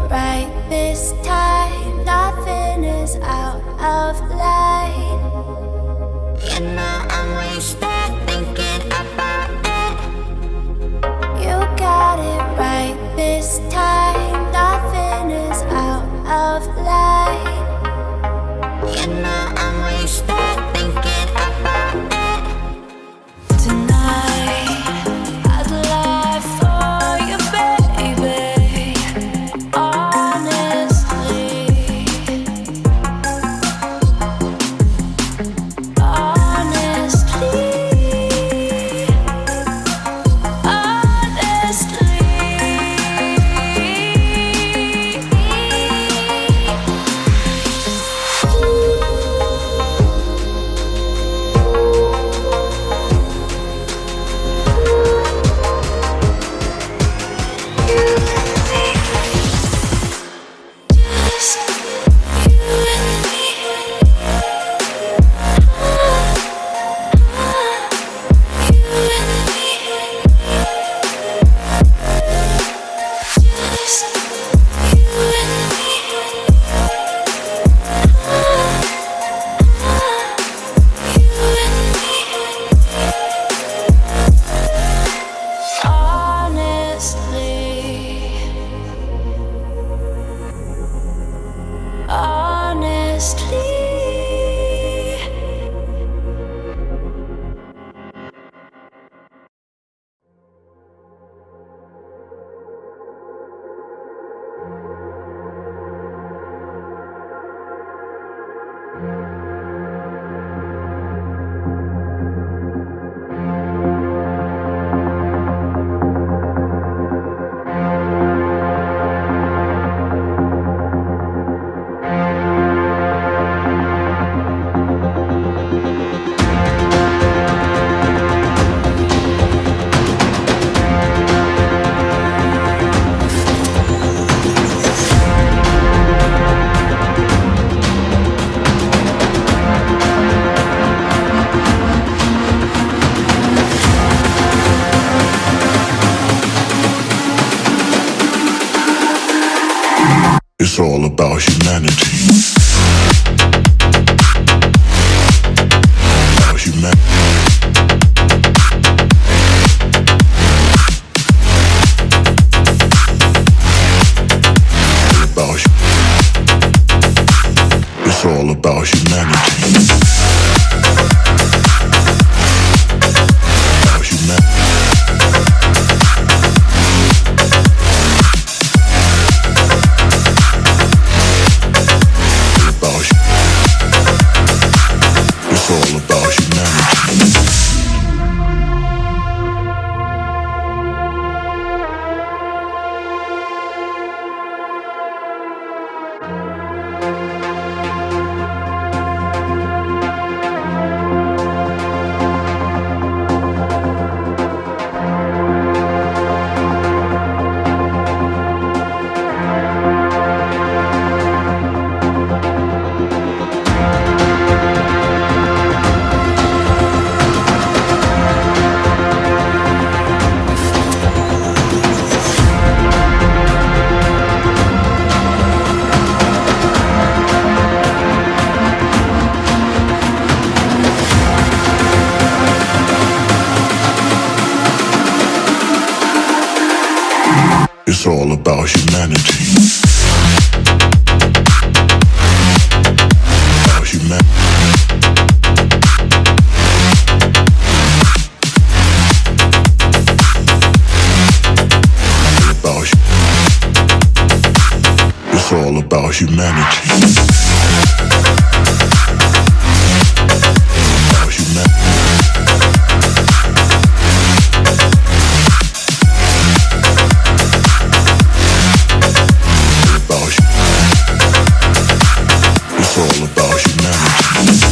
right this time. Nothing is out of line. You know I'm wasted thinking about it. You got it right this time. Nothing is out of line. You know I'm wasted thinking about it. Tonight I'd lie for you, baby. Honestly, honestly, It's all about humanity. About humanity. It's all about humanity. About humanity. It's all about humanity. It's all about humanity. About humanity. It's all about humanity. About humanity. It's all about humanity.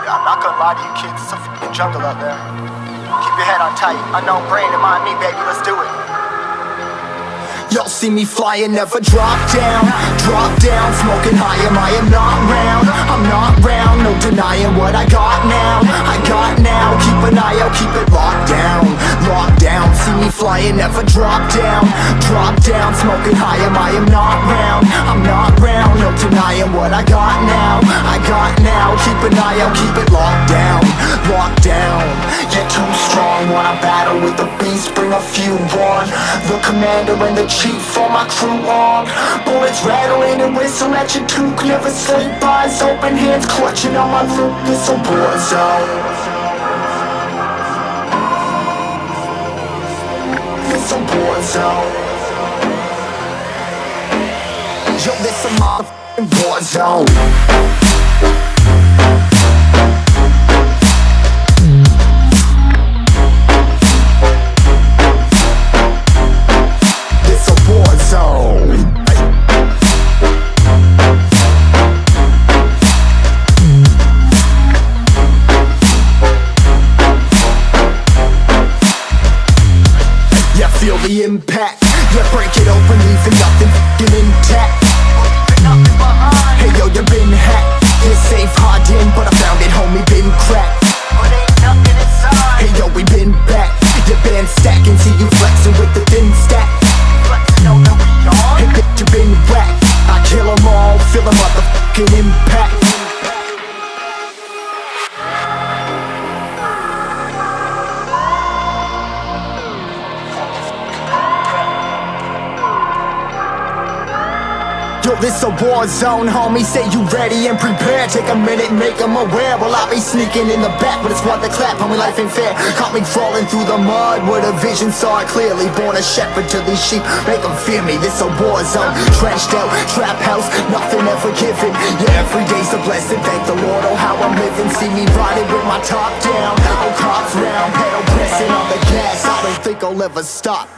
I'm not gonna lie to you kids, it's a f***ing jungle out there. Keep your head on tight, unknown brain and mind me, baby, let's do it. Y'all see me flying, never drop down, smoking high, I am not round, I'm not round, no denying what I got now, keep an eye out, keep it locked down, see me flying, never drop down, smoking high, I am not round, I'm not round, no denying what I got now, keep an eye out, keep it locked down, you're too strong, wanna battle with the beast, bring a few on, the commander and the chief for my crew on. Bullets rattling and whistle at your toque. Never sleep, eyes open, hands clutching on my loop. This a war zone. This a war zone. Yo, this a motherfucking war zone. The impact, yeah, break it open, leaving nothing f***ing intact. Hey yo, you been hacked, you're safe, hard in, but I found it, homie, been cracked. But ain't nothing inside. Hey yo, we been back, your band stacking, see you flexing with the thin stack. Flexing on that we on. Hey bitch, you been whacked, I kill them all, feel the motherfucking impact. Yo, this a war zone, homie. Say you ready and prepared. Take a minute, make them aware. Well, I be sneaking in the back, but it's what the clap, homie, life ain't fair. Caught me crawling through the mud with a vision, saw it clearly. Born a shepherd to these sheep, make them fear me. This a war zone, trashed out, trap house, nothing ever given. Yeah, every day's a blessing, thank the Lord, oh how I'm living. See me riding with my top down, oh cops round, pedal pressing on the gas. I don't think I'll ever stop.